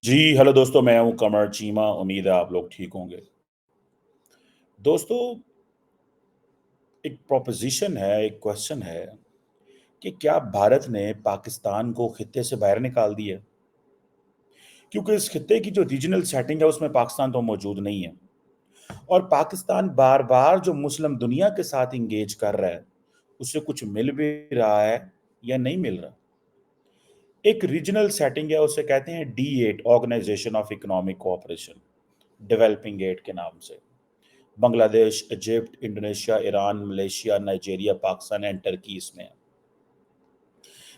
जी hello दोस्तों, मैं हूं कमर चीमा। उम्मीद है आप लोग ठीक होंगे। दोस्तों, एक प्रोपोजिशन है, एक क्वेश्चन है कि क्या भारत ने पाकिस्तान को खित्ते से बाहर निकाल दिया? क्योंकि इस खित्ते की जो रीजनल सेटिंग है उसमें पाकिस्तान तो मौजूद नहीं है। और पाकिस्तान बार बार जो मुस्लिम दुनिया के साथ इंगेज कर रहा है, उससे कुछ मिल भी रहा है या नहीं मिल रहा। एक रीजनल सेटिंग है, उसे कहते हैं D8, organisation of economic cooperation, developing eight के नाम से। Bangladesh, Egypt, Indonesia, Iran, Malaysia, Nigeria, Pakistan and Turkey इसमें है।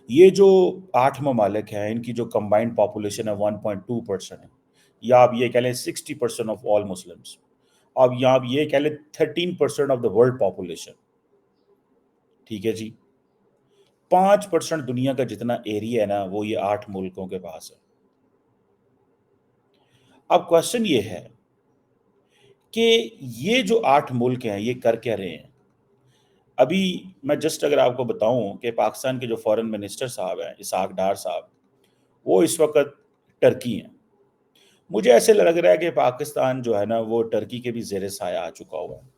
ये जो 8 ममालिक हैं, इनकी जो कंबाइंड पॉपुलेशन है 1.2% है, या आप ये कह लें 60% ऑफ ऑल मुस्लिम्स। अब यहाँ आप ये कह लें 13% ऑफ द वर्ल्ड पॉपुलेशन। ठीक है जी। 5% दुनिया का जितना एरिया है ना, वो ये 8 मुल्कों के पास है। अब क्वेश्चन ये है कि ये जो 8 मुल्क हैं, ये कर क्या रहे हैं। अभी मैं जस्ट अगर आपको बताऊं कि पाकिस्तान के जो फॉरेन मिनिस्टर साहब हैं, इसहाक डार साहब, वो इस वक्त टर्की हैं। मुझे ऐसे लग रहा है कि पाकिस्तान जो है ना, वो टर्की के भी ज़ेरे साया आ चुका हुआ है।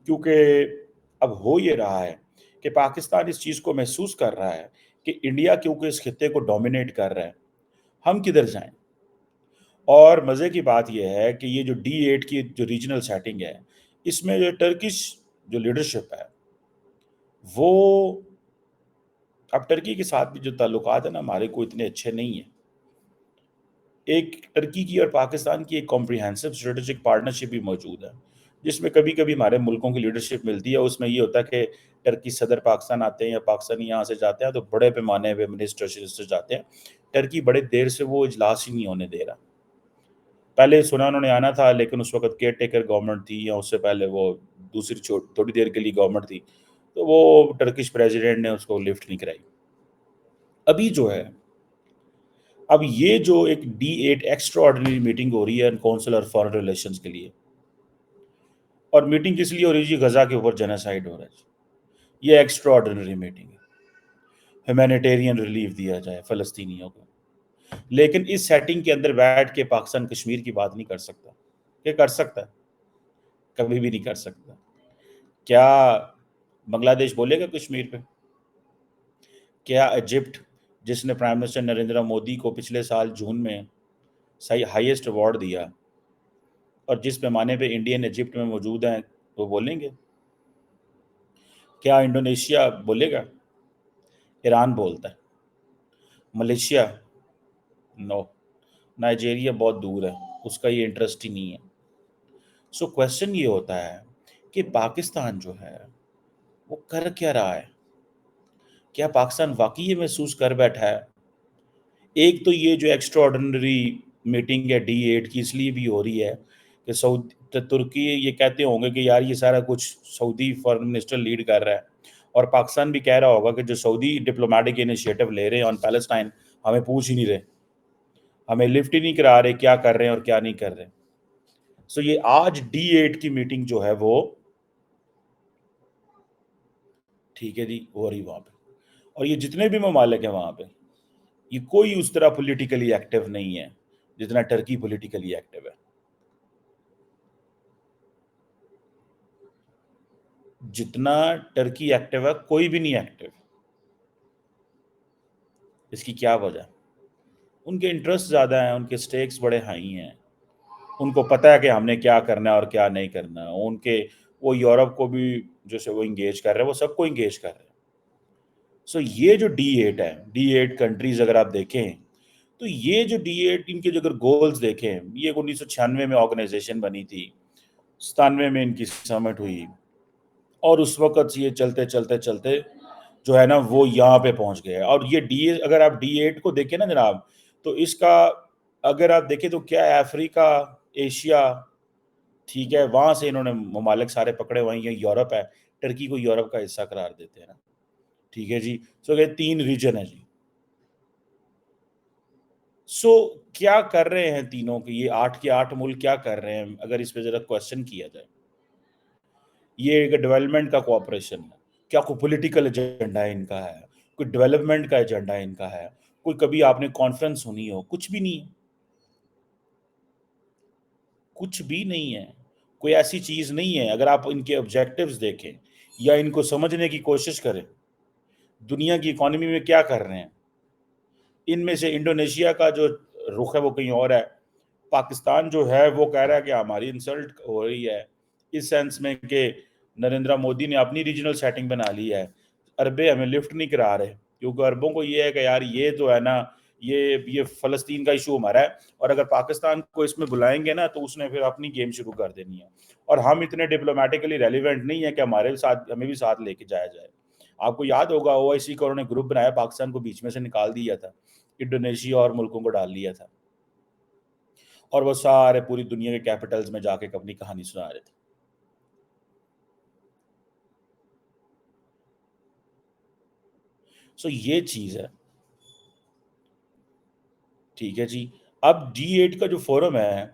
क्योंकि अब हो ये रहा है कि पाकिस्तान इस चीज़ को महसूस कर रहा है कि इंडिया क्योंकि इस खित्ते को डोमिनेट कर रहा है, हम किधर जाएं। और मज़े की बात यह है कि ये जो D8 की जो रीजनल सेटिंग है, इसमें जो टर्किश जो लीडरशिप है, वो अब टर्की के साथ भी जो ताल्लुकात है ना हमारे, को इतने अच्छे नहीं है। एक टर्की की और पाकिस्तान की एक कॉम्प्रिहेंसिव स्ट्रेटेजिक पार्टनरशिप भी मौजूद है, जिसमें कभी कभी हमारे मुल्कों की लीडरशिप मिलती है। उसमें ये होता है कि टर्की सदर पाकिस्तान आते हैं या पाकिस्तानी यहाँ से जाते हैं, तो बड़े पैमाने पे मिनिस्टर जाते हैं। टर्की बड़े देर से वो इजलास ही नहीं होने दे रहा। पहले सुना उन्होंने आना था, लेकिन उस वक्त केयर टेकर गवर्नमेंट थी, या उससे पहले वो दूसरी थोड़ी देर के लिए गवर्नमेंट थी, तो वो टर्किश प्रेसिडेंट ने उसको लिफ्ट नहीं कराई। अभी जो है, अब ये जो एक D8 एक्स्ट्रा ऑर्डिनरी मीटिंग हो रही है काउंसिल और फॉरेन रिलेशंस के लिए, और मीटिंग किस लिए हो रही है जी? गजा के ऊपर जेनोसाइड हो रहा है जी। ये एक्स्ट्रा ऑर्डिनरी मीटिंग है, ह्यूमैनिटेरियन रिलीफ दिया जाए फ़लस्तीनियों को। लेकिन इस सेटिंग के अंदर बैठ के पाकिस्तान कश्मीर की बात नहीं कर सकता। ये कर सकता है? कभी भी नहीं कर सकता। क्या बांग्लादेश बोलेगा कश्मीर पे? क्या इजिप्ट, जिसने प्राइम मिनिस्टर नरेंद्र मोदी को पिछले साल जून में सही हाईएस्ट अवार्ड दिया, और जिस पैमाने पे इंडियन इजिप्ट में मौजूद हैं, वो बोलेंगे? क्या इंडोनेशिया बोलेगा? ईरान बोलता है। मलेशिया? नो। नाइजीरिया बहुत दूर है, उसका ये इंटरेस्ट ही नहीं है। सो क्वेश्चन ये होता है कि पाकिस्तान जो है, वो कर क्या रहा है। क्या पाकिस्तान वाकई ये महसूस कर बैठा है? एक तो ये जो एक्स्ट्रा ऑर्डिनरी मीटिंग है D8 की, इसलिए भी हो रही है कि सऊदी तुर्की ये कहते होंगे कि यार ये सारा कुछ सऊदी फॉरेन मिनिस्टर लीड कर रहा है, और पाकिस्तान भी कह रहा होगा कि जो सऊदी डिप्लोमेटिक इनिशिएटिव ले रहे हैं ऑन पैलेस्टाइन, हमें पूछ ही नहीं रहे, हमें लिफ्ट ही नहीं करा रहे, क्या कर रहे हैं और क्या नहीं कर रहे। सो ये आज D8 की मीटिंग जो है वो, ठीक है जी, हो रही वहां पे। और ये जितने भी ममालिक हैं वहां पे, ये कोई उस तरह पॉलिटिकली एक्टिव नहीं है जितना टर्की पॉलिटिकली एक्टिव है। जितना टर्की एक्टिव है, कोई भी नहीं एक्टिव। इसकी क्या वजह? उनके इंटरेस्ट ज़्यादा हैं, उनके स्टेक्स बड़े हाई हैं, उनको पता है कि हमने क्या करना है और क्या नहीं करना है। उनके वो यूरोप को भी जैसे वो इंगेज कर रहे हैं, वो सबको इंगेज कर रहे हैं। सो ये जो D8 है, D8 कंट्रीज अगर आप देखें, तो ये जो D8 इनके जो अगर गोल्स देखें, ये 1996 में ऑर्गेनाइजेशन बनी थी, 97 में इनकी समिट हुई, और उस वक्त से ये चलते चलते चलते जो है ना, वो यहाँ पे पहुंच गए। और ये डी अगर आप D8 को देखें ना जनाब, तो इसका अगर आप देखें तो क्या है, अफ्रीका, एशिया, ठीक है, वहां से इन्होंने ममालिक सारे पकड़े हुए हैं। ये यूरोप है, टर्की को यूरोप का हिस्सा करार देते हैं ना। ठीक है जी। सो ये 3 रीजन है जी। सो क्या कर रहे हैं तीनों के, ये 8 के 8 मुल्क क्या कर रहे हैं, अगर इस पे जरा क्वेश्चन किया जाए। ये एक डेवलपमेंट का कोऑपरेशन है। क्या कोई पॉलिटिकल एजेंडा है इनका है? कोई डेवलपमेंट का एजेंडा इनका है? कोई कभी आपने कॉन्फ्रेंस सुनी हो? कुछ भी नहीं है। کچھ بھی نہیں ہے، کوئی ایسی چیز نہیں ہے۔ اگر آپ ان کے آبجیکٹیوز دیکھیں یا ان کو سمجھنے کی کوشش کریں، دنیا کی اکانومی میں کیا کر رہے ہیں، ان میں سے انڈونیشیا کا جو رخ ہے وہ کہیں اور ہے۔ پاکستان جو ہے وہ کہہ رہا ہے کہ ہماری انسلٹ ہو رہی ہے، اس سینس میں کہ نریندر مودی نے اپنی ریجنل سیٹنگ بنا لی ہے، عربے ہمیں لفٹ نہیں کرا رہے، کیونکہ عربوں کو یہ ہے کہ یار یہ جو ہے نا، یہ فلسطین کا ایشو ہمارا ہے، اور اگر پاکستان کو اس میں بلائیں گے نا تو اس نے پھر اپنی گیم شروع کر دینی ہے، اور ہم اتنے ڈپلومیٹکلی ریلیونٹ نہیں ہے کہ ہمارے ساتھ ہمیں بھی ساتھ لے کے جایا جائے۔ آپ کو یاد ہوگا او آئی سی کا انہوں نے گروپ بنایا، پاکستان کو بیچ میں سے نکال دیا تھا، انڈونیشیا اور ملکوں کو ڈال لیا تھا، اور وہ سارے پوری دنیا کے کیپٹلز میں جا کے اپنی کہانی سنا رہے تھے۔ سو یہ چیز ہے، ٹھیک ہے جی۔ اب G8 کا جو فورم ہے،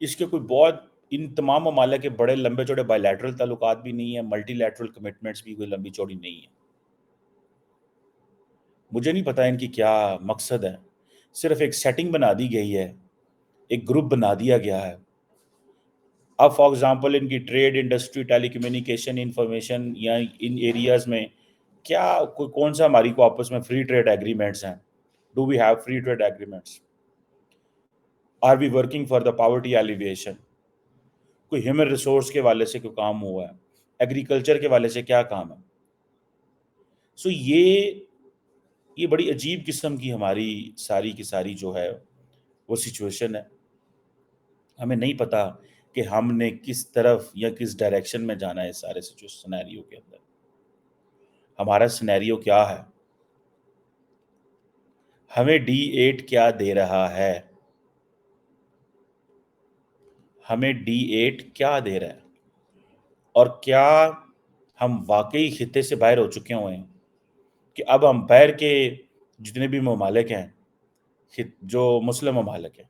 اس کے کوئی بہت ان تمام ممالک کے بڑے لمبے چوڑے بائی لیٹرل تعلقات بھی نہیں ہیں، ملٹی لیٹرل کمٹمنٹس بھی کوئی لمبی چوڑی نہیں ہیں۔ مجھے نہیں پتا ان کی کیا مقصد ہے، صرف ایک سیٹنگ بنا دی گئی ہے، ایک گروپ بنا دیا گیا ہے۔ اب فار ایگزامپل ان کی ٹریڈ انڈسٹری، ٹیلی کمیونیکیشن، انفارمیشن، یا ان ایریاز میں کیا کون سا ہماری کو آپس میں فری ٹریڈ ایگریمنٹس ہیں؟ Do we have free trade agreements? Are we working for the poverty alleviation? کوئی ہیومن ریسورس کے والے سے کوئی کام ہوا ہے؟ ایگریکلچر کے والے سے کیا کام ہے؟ سو یہ بڑی عجیب قسم کی ہماری ساری کی ساری جو ہے وہ سچویشن ہے۔ ہمیں نہیں پتا کہ ہم نے کس طرف یا کس ڈائریکشن میں جانا ہے۔ سارے سینیریو کے اندر ہمارا سینیریو کیا ہے؟ ہمیں D8 کیا دے رہا ہے؟ ہمیں D8 کیا دے رہا ہے؟ اور کیا ہم واقعی خطے سے باہر ہو چکے ہوئے ہیں کہ اب ہم باہر کے جتنے بھی ممالک ہیں، جو مسلم ممالک ہیں،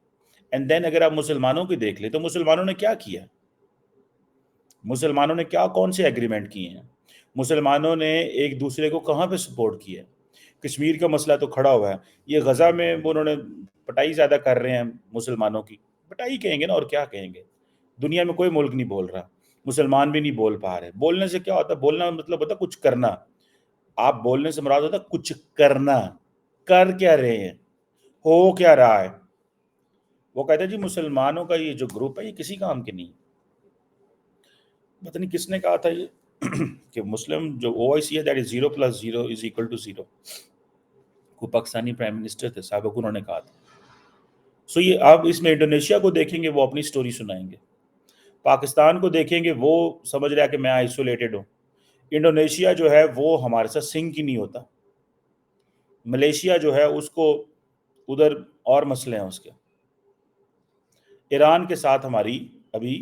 اینڈ دین اگر آپ مسلمانوں کی دیکھ لیں تو مسلمانوں نے کیا کیا؟ مسلمانوں نے کون سے ایگریمنٹ کیے ہیں؟ مسلمانوں نے ایک دوسرے کو کہاں پہ سپورٹ کیا ہے؟ کشمیر کا مسئلہ تو کھڑا ہوا ہے، یہ غزہ میں انہوں نے پٹائی زیادہ کر رہے ہیں مسلمانوں کی، پٹائی کہیں گے نا، اور کیا کہیں گے؟ دنیا میں کوئی ملک نہیں بول رہا، مسلمان بھی نہیں بول پا رہے۔ بولنے سے کیا ہوتا ہے؟ بولنا مطلب ہوتا ہے کچھ کرنا۔ آپ بولنے سے مراد ہوتا ہے کچھ کرنا۔ کر کیا رہے ہیں؟ ہو کیا رہا ہے؟ وہ کہتے ہیں جی مسلمانوں کا یہ جو گروپ ہے یہ کسی کام کے نہیں۔ پتہ نہیں کس نے کہا تھا یہ کہ مسلم جو او آئی سی ہے دیٹ از 0 + 0 = 0۔ کوئی پاکستانی پرائم منسٹر تھے سابق، انہوں نے کہا تھا۔ سو یہ آپ اس میں انڈونیشیا کو دیکھیں گے، وہ اپنی سٹوری سنائیں گے۔ پاکستان کو دیکھیں گے، وہ سمجھ رہا ہے کہ میں آئسولیٹڈ ہوں۔ انڈونیشیا جو ہے وہ ہمارے ساتھ سنک ہی نہیں ہوتا۔ ملیشیا جو ہے اس کو ادھر اور مسئلے ہیں اس کے۔ ایران کے ساتھ ہماری ابھی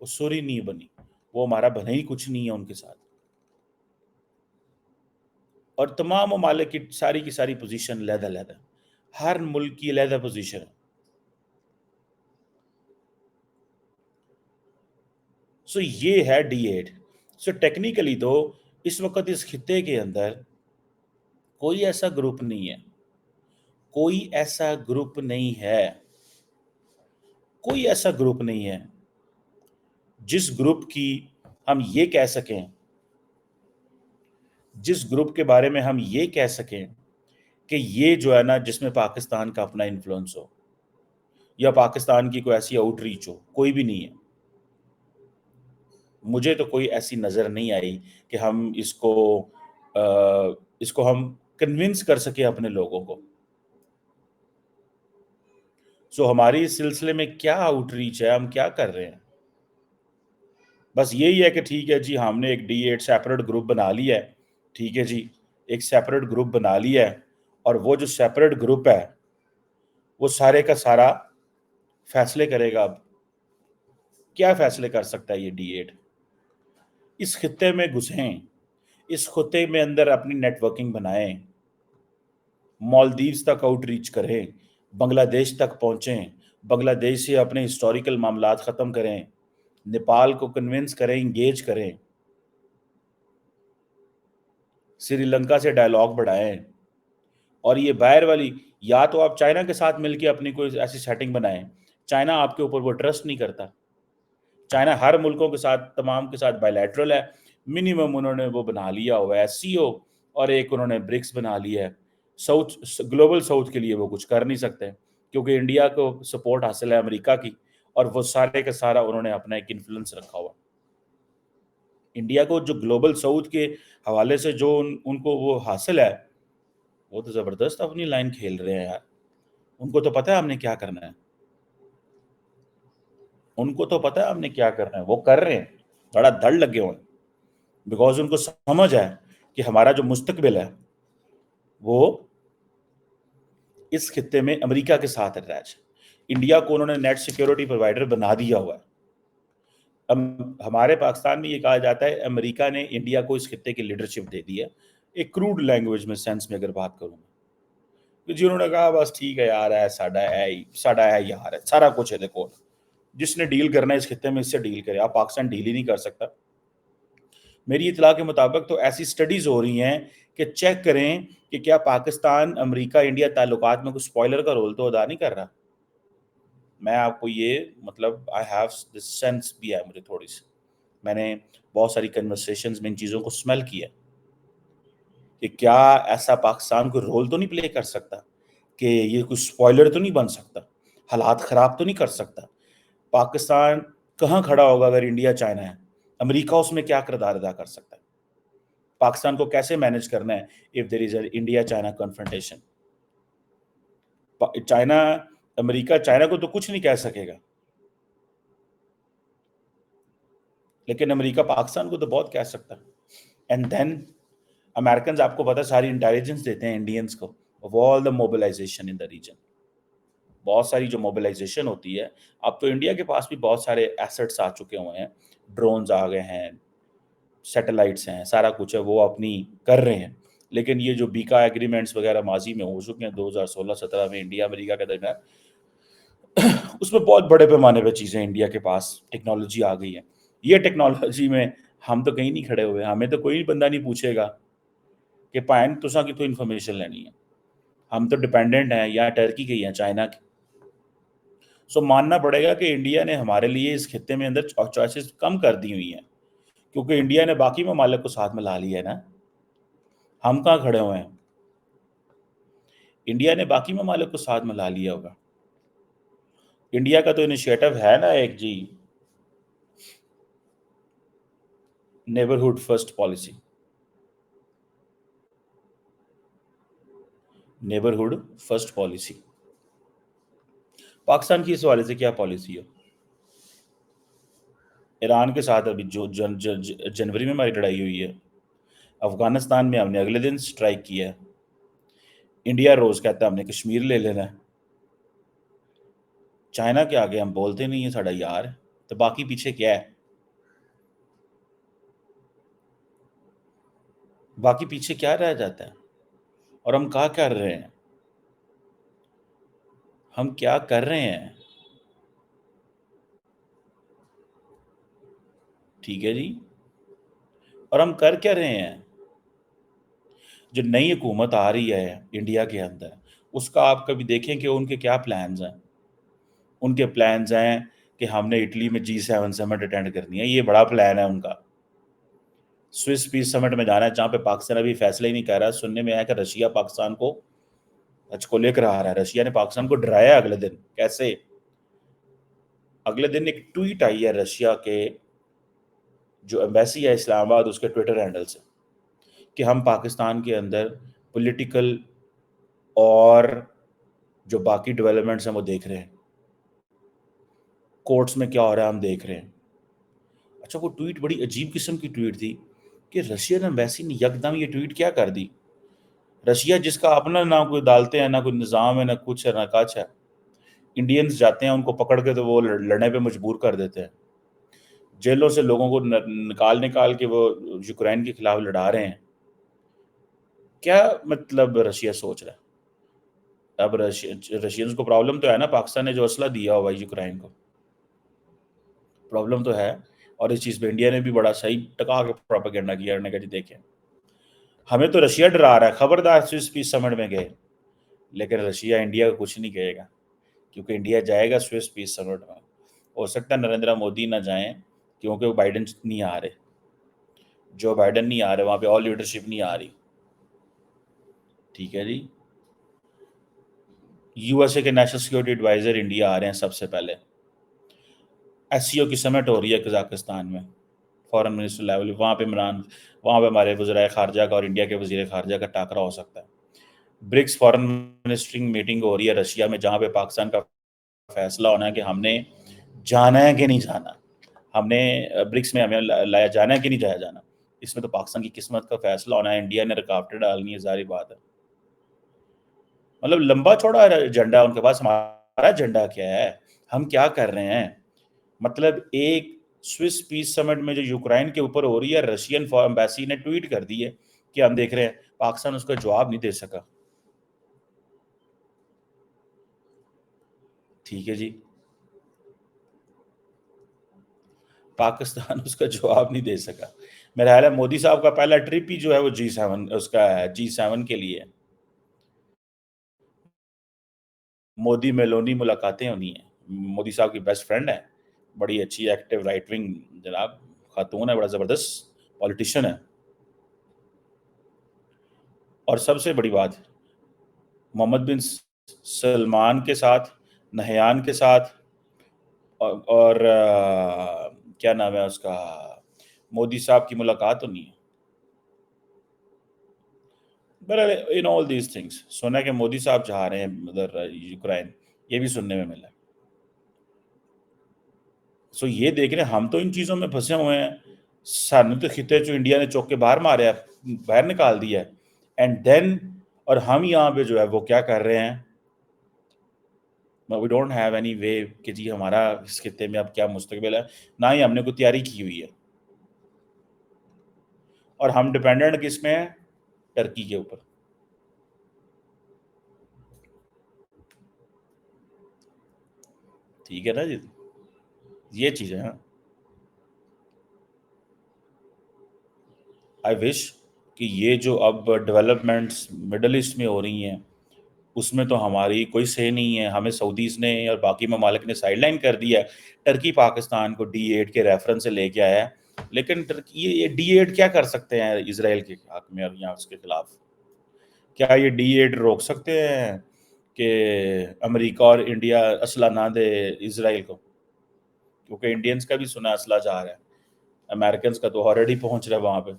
وہ سوری نہیں بنی، وہ ہمارا بنا ہی کچھ نہیں ہے ان کے ساتھ۔ اور تمام ممالک کی ساری پوزیشن علیحدہ، ہر ملک کی علیحدہ پوزیشن ہے۔ سو یہ ہے D8۔ سو ٹیکنیکلی تو اس وقت اس خطے کے اندر کوئی ایسا گروپ نہیں ہے، کوئی ایسا گروپ نہیں ہے، کوئی ایسا گروپ نہیں ہے جس گروپ کی ہم یہ کہہ سکیں، جس گروپ کے بارے میں ہم یہ کہہ سکیں کہ یہ جو ہے نا جس میں پاکستان کا اپنا انفلوئنس ہو یا پاکستان کی کوئی ایسی آؤٹ ریچ ہو، کوئی بھی نہیں ہے۔ مجھے تو کوئی ایسی نظر نہیں آئی کہ ہم اس کو ہم کنونس کر سکیں اپنے لوگوں کو۔ سو ہماری اس سلسلے میں کیا آؤٹ ریچ ہے، ہم کیا کر رہے ہیں؟ بس یہی ہے کہ ٹھیک ہے جی ہم نے ایک D8 سیپریٹ گروپ بنا لیا ہے، ٹھیک ہے جی ایک سیپریٹ گروپ بنا لیا ہے، اور وہ جو سیپریٹ گروپ ہے وہ سارے کا سارا فیصلے کرے گا۔ اب کیا فیصلے کر سکتا ہے یہ D8؟ اس خطے میں گھسیں، اس خطے میں اندر اپنی نیٹ ورکنگ بنائیں، مالدیوز تک آؤٹ ریچ کریں، بنگلہ دیش تک پہنچیں، بنگلہ دیش سے اپنے ہسٹوریکل معاملات ختم کریں، نیپال کو کنونس کریں، انگیج کریں، سری لنکا سے ڈائلاگ بڑھائیں، اور یہ باہر والی یا تو آپ چائنا کے ساتھ مل کے اپنی کوئی ایسی سیٹنگ بنائیں۔ چائنا آپ کے اوپر وہ ٹرسٹ نہیں کرتا، चाइना हर मुल्कों के साथ, तमाम के साथ बायलैटरल है, मिनिमम उन्होंने वो बना लिया हुआ है एससीओ, और एक उन्होंने ब्रिक्स बना लिया है। ग्लोबल साउथ के लिए वो कुछ कर नहीं सकते, क्योंकि इंडिया को सपोर्ट हासिल है अमेरिका की, और वो सारे का सारा उन्होंने अपना एक इन्फ्लुएंस रखा हुआ। इंडिया को जो ग्लोबल साउथ के हवाले से जो उनको वो हासिल है, वो तो जबरदस्त अपनी लाइन खेल रहे हैं यार। उनको तो पता है हमने क्या करना है, उनको तो पता है हमने क्या करना है, वो कर रहे हैं, बड़ा धड़ लगे हुए हैं, बिकॉज उनको समझ है कि हमारा जो मुस्तकबिल है वो इस खित्ते में अमेरिका के साथ अटैच है। इंडिया को उन्होंने नेट सिक्योरिटी प्रोवाइडर बना दिया हुआ है। हमारे पाकिस्तान में ये कहा जाता है अमेरिका ने इंडिया को इस खित्ते की लीडरशिप दे दी है, एक क्रूड लैंग्वेज में सेंस में अगर बात करूँ, तो जिन्होंने कहा बस ठीक है यार, है साडा है यार, है सारा कुछ है, देखो जिसने डील करना है इस खित्ते में इससे डील करे, आप पाकिस्तान डील ही नहीं कर सकता। मेरी इतला के मुताबिक तो ऐसी स्टडीज हो रही हैं कि चेक करें कि क्या पाकिस्तान अमेरिका इंडिया ताल्लुकात में कुछ स्पॉइलर का रोल तो अदा नहीं कर रहा। मैं आपको ये मतलब आई हैव दिस सेंस भी है मुझे थोड़ी सी, मैंने बहुत सारी कन्वर्सेशंस में इन चीज़ों को स्मेल किया कि क्या ऐसा पाकिस्तान को रोल तो नहीं प्ले कर सकता, कि ये कुछ स्पॉइलर तो नहीं बन सकता, हालात ख़राब तो नहीं कर सकता। पाकिस्तान कहाँ खड़ा होगा अगर इंडिया चाइना है, अमेरिका उसमें क्या किरदार अदा कर सकता है, पाकिस्तान को कैसे मैनेज करना है if there is India China confrontation. China America China को तो कुछ नहीं कह सकेगा, लेकिन अमेरिका पाकिस्तान को तो बहुत कह सकता है। एंड देन अमेरिकन आपको पता है सारी इंटेलिजेंस देते हैं इंडियंस को of all the mobilisation in the region, बहुत सारी जो मोबिलाइजेशन होती है। अब तो इंडिया के पास भी बहुत सारे एसेट्स आ चुके हुए हैं, ड्रोन्स आ गए हैं, सैटेलाइट्स हैं, सारा कुछ है, वो अपनी कर रहे हैं। लेकिन ये जो बीका एग्रीमेंट्स वगैरह माजी में हो चुके हैं 2016-17 में इंडिया अमेरिका के दरमियान, उसमें बहुत बड़े पैमाने पे चीज़ें इंडिया के पास टेक्नोलॉजी आ गई है। ये टेक्नोलॉजी में हम तो कहीं नहीं खड़े हुए, हमें तो कोई बंदा नहीं पूछेगा कि पायन तुसा की तो इन्फॉर्मेशन लेनी है, हम तो डिपेंडेंट हैं या टर्की के या चाइना के। सो मानना पड़ेगा कि इंडिया ने हमारे लिए इस खित्ते में अंदर चॉइसेस कम कर दी हुई हैं, क्योंकि इंडिया ने बाकी ममालिक को साथ में ला लिया है ना। हम कहाँ खड़े हुए हैं, इंडिया ने बाकी ममालिक को साथ में ला लिया होगा। इंडिया का तो इनिशिएटिव है ना एक जी, neighbourhood first policy, neighbourhood first policy Pakistan की इस हवाले से क्या पॉलिसी है? ईरान के साथ अभी जो जनवरी में हमारी लड़ाई हुई है, अफगानिस्तान में हमने अगले दिन स्ट्राइक किया है, इंडिया रोज कहता है हमने कश्मीर ले लेना है, चाइना के आगे हम बोलते नहीं है साड़ा यार, तो बाकी पीछे क्या है, बाकी पीछे क्या रह जाता है, और हम क्या कर रहे हैं, हम क्या कर रहे हैं? ठीक है जी, और हम कर क्या रहे हैं? जो नई हुकूमत आ रही है इंडिया के अंदर, उसका आप कभी देखें कि उनके क्या प्लान्स हैं? उनके प्लान्स हैं कि हमने इटली में G7 समिट अटेंड करनी है, ये बड़ा प्लान है उनका। स्विस पीस समिट में जाना है, जहाँ पे पाकिस्तान अभी फैसला ही नहीं कर रहा है। सुनने में आया कि रशिया पाकिस्तान को लेकर आ रहा है, रशिया ने पाकिस्तान को डराया अगले दिन। कैसे? अगले दिन एक ट्वीट आई है रशिया के जो एम्बेसी है इस्लामाबाद, उसके ट्विटर हैंडल से, कि हम पाकिस्तान के अंदर पॉलिटिकल और जो बाकी डेवलपमेंट्स हैं वो देख रहे हैं, कोर्ट्स में क्या हो रहा है हम देख रहे हैं। अच्छा, वो ट्वीट बड़ी अजीब किस्म की ट्वीट थी कि रशियन एम्बेसी ने यकदम ये ट्वीट क्या कर दी। रशिया जिसका अपना ना कोई अदालतें हैं, ना कोई निज़ाम है, ना कुछ है, ना काछ है, इंडियंस जाते हैं उनको पकड़ के तो वो लड़ने पे मजबूर कर देते हैं, जेलों से लोगों को निकाल निकाल के वो यूक्रेन के खिलाफ लड़ा रहे हैं। क्या मतलब रशिया सोच रहा है? अब रशियंस को प्रॉब्लम तो है ना, पाकिस्तान ने जो असला दिया हुआ है यूक्रेन को, प्रॉब्लम तो है। और इस चीज़ पे इंडिया ने भी बड़ा सही टका के प्रोपेगेंडा किया, उन्होंने कहा जी देखें हमें तो रशिया डरा रहा है, खबरदार स्विस पीस समिट में गए, लेकिन रशिया इंडिया को कुछ नहीं कहेगा, क्योंकि इंडिया जाएगा स्विस पीस समिट में, ہو سکتا ہے نریندر مودی نہ جائیں کیونکہ وہ بائیڈن نہیں آ رہے، جو بائیڈن نہیں آ رہے، وہاں پہ اور لیڈرشپ نہیں آ رہی. ٹھیک ہے جی. یو ایس اے کے نیشنل سیکورٹی ایڈوائزر انڈیا آ رہے ہیں سب سے پہلے. ایس سی او کی سمٹ ہو رہی ہے قزاقستان میں، فارن منسٹر لیول، وہاں پہ وہاں پہ ہمارے وزرائے خارجہ کا اور انڈیا کے وزیر خارجہ کا ٹاکرا ہو سکتا ہے. برکس فارن منسٹرنگ میٹنگ ہو رہی ہے رشیا میں، جہاں پہ پاکستان کا فیصلہ ہونا ہے کہ ہم نے جانا ہے کہ نہیں جانا، ہم نے برکس میں ہمیں لایا جانا ہے کہ نہیں جایا جانا. اس میں تو پاکستان کی قسمت کا فیصلہ ہونا ہے. انڈیا نے رکاوٹیں ڈالنی ہے، ظاہری بات ہے. مطلب لمبا چوڑا ایجنڈا ان کے پاس. ہمارا ایجنڈا کیا ہے، ہم کیا کر رہے ہیں؟ مطلب ایک سوئس پیس سمٹ میں جو یوکرائن کے اوپر ہو رہی ہے، رشین ایمبیسی نے ٹویٹ کر دی ہے کہ ہم دیکھ رہے ہیں. پاکستان اس کا جواب نہیں دے سکا. ٹھیک ہے جی، پاکستان اس کا جواب نہیں دے سکا. میرا خیال ہے مودی صاحب کا پہلا ٹرپ ہی جو ہے وہ G7 اس کا ہے، G7 کے لیے. مودی میلونی ملاقاتیں ہونی ہیں. مودی صاحب کی بیسٹ فرینڈ ہے، بڑی اچھی ایکٹیو رائٹ ونگ جناب خاتون ہے، بڑا زبردست پولیٹیشین ہے. اور سب سے بڑی بات، محمد بن سلمان کے ساتھ، نہیان کے ساتھ، اور کیا نام ہے اس کا، مودی صاحب کی ملاقات ہونی ہے. But in all these things سنا کہ مودی صاحب جا رہے ہیں ادھر یوکرائن، یہ بھی سننے میں ملا. سو یہ دیکھ رہے ہیں ہم تو ان چیزوں میں پھنسے ہوئے ہیں. سانو تو خطے جو انڈیا نے چوک کے باہر ماریا، باہر نکال دیا ہے. اینڈ دین اور ہم یہاں پہ جو ہے وہ کیا کر رہے ہیں، we don't have any way کہ جی ہمارا اس خطے میں اب کیا مستقبل ہے، نہ ہی ہم نے کوئی تیاری کی ہوئی ہے. اور ہم ڈپینڈنٹ کس میں ہیں؟ ٹرکی کے اوپر. ٹھیک ہے نا جی، یہ چیزیں ہیں. آئی وش کہ یہ جو اب ڈیولپمنٹس مڈل ایسٹ میں ہو رہی ہیں اس میں تو ہماری کوئی سے نہیں ہے. ہمیں سعودیز نے اور باقی ممالک نے سائڈ لائن کر دیا ہے. ٹرکی پاکستان کو D8 کے ریفرنس سے لے کے آیا ہے، لیکن یہ D8 کیا کر سکتے ہیں اسرائیل کے حق میں اور یہاں اس کے خلاف؟ کیا یہ D8 روک سکتے ہیں کہ امریکہ اور انڈیا اسلحہ نہ دے اسرائیل کو؟ کیونکہ انڈینز کا بھی سنا اسلحہ جا رہا ہے، امریکنز کا تو آلریڈی پہنچ رہا ہے وہاں پہ.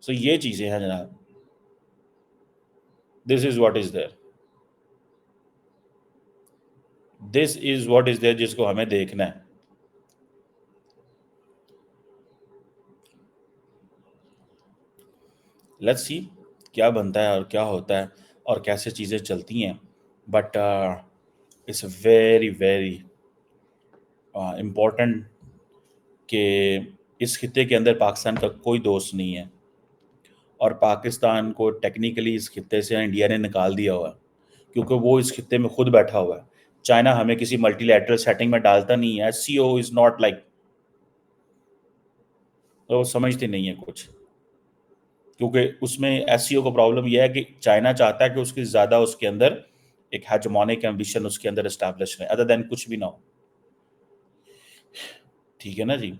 سو یہ چیزیں ہیں جناب. دس is what is there, this is what is دیر جس کو ہمیں دیکھنا ہے. لیٹس سی کیا بنتا ہے اور کیا ہوتا ہے اور کیسے چیزیں چلتی ہیں. But it's very very important کہ اس خطے کے اندر پاکستان کا کوئی دوست نہیں ہے، اور پاکستان کو ٹیکنیکلی اس خطے سے انڈیا نے نکال دیا ہوا ہے کیونکہ وہ اس خطے میں خود بیٹھا ہوا ہے. چائنا ہمیں کسی ملٹی لیٹرل سیٹنگ میں ڈالتا نہیں ہے. SCO از ناٹ لائک، وہ سمجھتے نہیں ہیں کچھ. کیونکہ اس میں SCO کو پرابلم یہ ہے کہ چائنا چاہتا ہے کہ اس کی زیادہ اس کے اندر ایک ہیجمونک ایمبیشن اس کے اندر اسٹیبلش ہے، ادر دین کچھ بھی نہ ہو. ٹھیک ہے نا جی.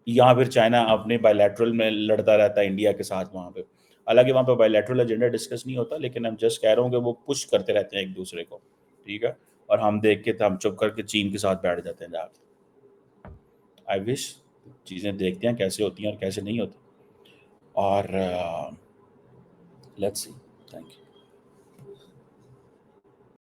یہاں پھر چائنا اپنے بائی لیٹرل میں لڑتا رہتا ہے انڈیا کے ساتھ وہاں پہ. حالانکہ وہاں پہ بائی لیٹرل ایجنڈا ڈسکس نہیں ہوتا، لیکن ہم جسٹ کہہ رہا ہوں کہ وہ پش کرتے رہتے ہیں ایک دوسرے کو. ٹھیک ہے، اور ہم دیکھ کے ہم چپ کر کے چین کے ساتھ بیٹھ جاتے ہیں جا کے. آئی وش چیزیں دیکھتے ہیں کیسے ہوتی ہیں اور کیسے نہیں ہوتی. اور لیٹس سی. Thank you.